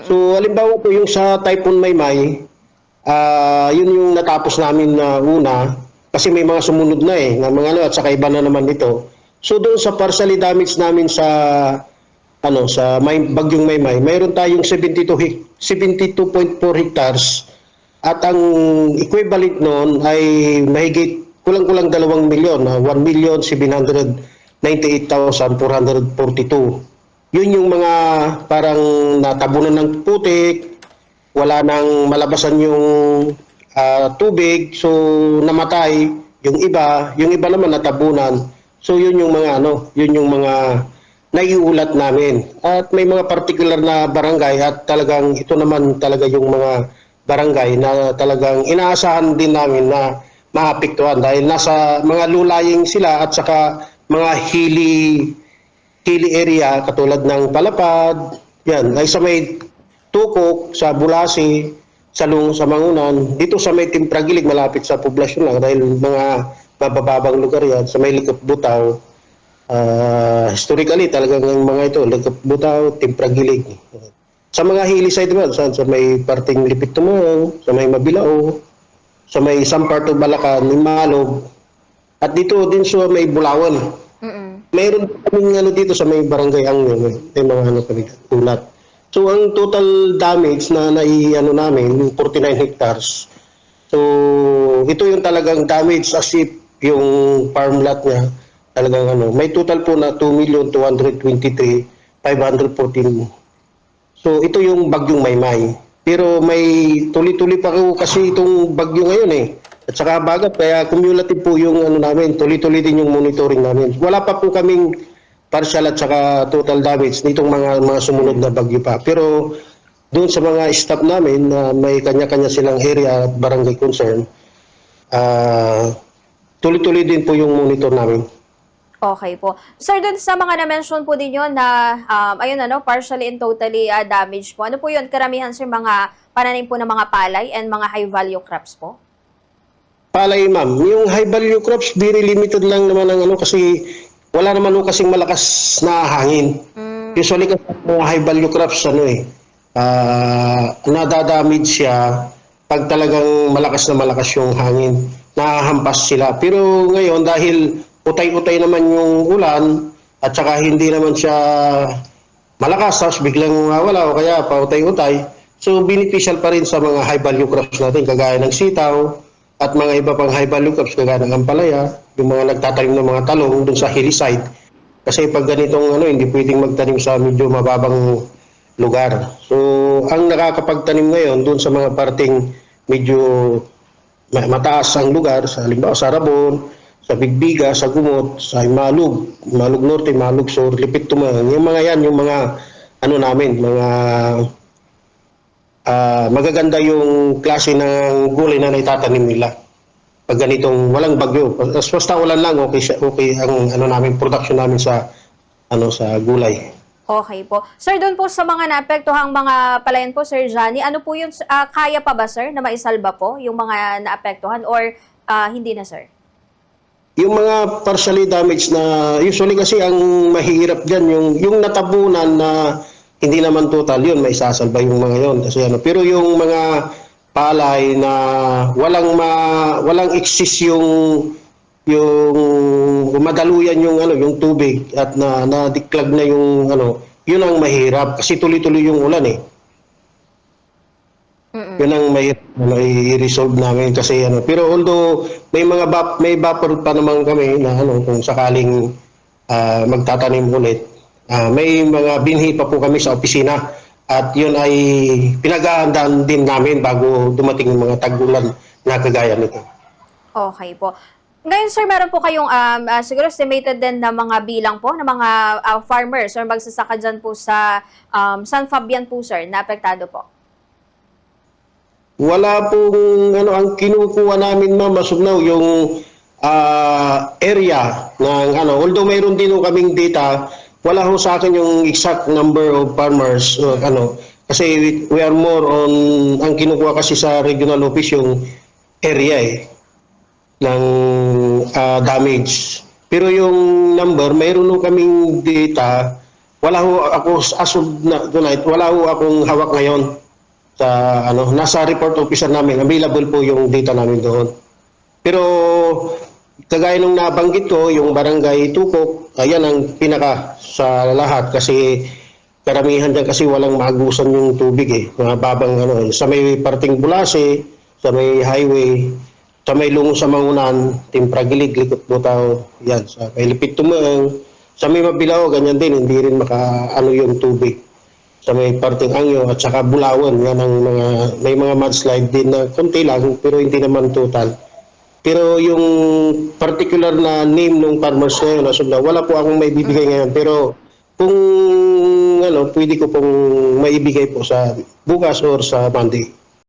So halimbawa po yung sa Typhoon Maymay, yun yung natapos namin na una kasi may mga sumunod na na mga ano at saka iba na naman ito. So doon sa partially damage namin sa sa Bagyong Maymay, mayroon tayong 72.4 hectares at ang equivalent noon ay mahigit kulang-kulang 2 milyon, 1,798,442. Yun yung mga parang natabunan ng putik, wala nang malabasan yung tubig, so namatay yung iba naman natabunan. So yun yung mga yun yung mga naiulat namin. At may mga particular na barangay at talagang ito naman talaga yung mga barangay na talagang inaasahan din namin na maapektuhan dahil nasa mga lulaying sila at saka mga hilly area katulad ng Palapad, yan, ay sa may Tukok, sa Bulasi, sa Mangunan, dito sa may Timpragilig malapit sa poblasyon lang dahil mga mabababang lugar yan, sa may Likop Butaw, historically talagang ang mga ito, Likop Butaw, Timpragilig. Sa mga hilly side naman, sa may parting Lipit Tumong, sa may Mabilao, sa may isang part of Balacan, Malog, at dito din sa may Bulawan. Mayroon kaming dito sa may barangay Angyo, may mga kami ulat. So ang total damage na namin, yung 49 hectares. So ito yung talagang damage as if yung farm lot niya talagang may total po na 2,223,514. So ito yung Bagyong Maymay. Pero may tuloy-tuloy pa kasi itong bagyo ngayon At saka bagat, kaya cumulative po yung namin, tuloy-tuloy din yung monitoring namin. Wala pa po kaming partial at saka total damage nitong mga sumunod na bagyo pa. Pero doon sa mga staff namin na may kanya-kanya silang area at barangay concern, tuloy-tuloy din po yung monitor namin. Okay po. Sir, dun sa mga na-mention po din yun na, ayun partially and totally damaged po. Ano po yun? Karamihan sir, mga pananim po ng mga palay and mga high-value crops po? Palay, ma'am. Yung high-value crops, very limited lang naman ang kasi wala naman kasing malakas na hangin. Usually kasi mga high-value crops, nadadamage siya pag talagang malakas yung hangin. Nahahampas sila. Pero ngayon, dahil utay-utay naman yung ulan at saka hindi naman siya malakas, tapos biglang wala o kaya pautay-utay, so beneficial pa rin sa mga high-value crops natin, kagaya ng sitaw, at mga iba pang high-value crops kagaya ng ampalaya, yung mga nagtatanim ng mga talong dun sa hillside. Kasi pag ganitong hindi pwedeng magtanim sa medyo mababang lugar. So, ang nakakapagtanim ngayon dun sa mga parting medyo mataas ang lugar, sa halimbawa sa Rabon, sa Bigbiga, sa Gumot, sa Malug Norte, Malug Sur, Lipit Tumang, yung mga yan, yung mga namin, mga magaganda yung klase ng gulay na naitatanim nila pag ganitong walang bagyo. Basta ulan lang, okay ang namin, production namin sa sa gulay. Okay po. Sir, doon po sa mga naapektuhang mga palayan po, Sir Johnny, ano po yun, kaya pa ba sir na maisalba po yung mga naapektuhan or hindi na sir? Yung mga partially damaged na, usually kasi ang mahirap dyan, yung natabunan na hindi naman total yun, may sasalba yung mga yun. Kasi pero yung mga palay na walang excess yung madaluyan yung tubig at na-declag na yung yun ang mahirap kasi tuloy-tuloy yung ulan Yun ang may resolve namin kasi pero although may buffer pa naman kami na kung sakaling magtatanim ulit. May mga binhi pa po kami sa opisina at yun ay pinag-aandaan din namin bago dumating yung mga tag-ulan na kagaya nito. Okay po. Ngayon sir, meron po kayong siguro estimated din na mga bilang po ng mga farmers or magsasaka dyan po sa San Fabian po sir na apektado po? Wala pong ang kinukuha namin ma'am as of now yung area ng although mayroon din kaming data. Wala ho sa akin yung exact number of farmers kasi we are more on ang kinukuha kasi sa regional office yung area ng damage. Pero yung number, mayroon ho kaming data wala ho ako as of tonight, wala ho akong hawak ngayon sa nasa report officer namin, available po yung data namin doon. Pero kagaya nung nabanggit ko, yung barangay Tukok, ayan ang pinaka sa lahat kasi karamihan dyan kasi walang maagusan yung tubig eh. Mga babang sa may parting Bulase, sa may highway, sa may lungo sa Mangunan, Timpragilig, Likot Butaw, yan, sa may Lipit Tumang, sa may Mabilao, ganyan din, hindi rin yung tubig. Sa may parting Angyo at saka Bulawan, yan ang may mga mudslide din na konti lang, pero hindi naman total. Pero yung particular na name ng farmers ngayon, wala po akong maibibigay ngayon. Pero kung pwede ko pong maibigay po sa bukas or sa Monday.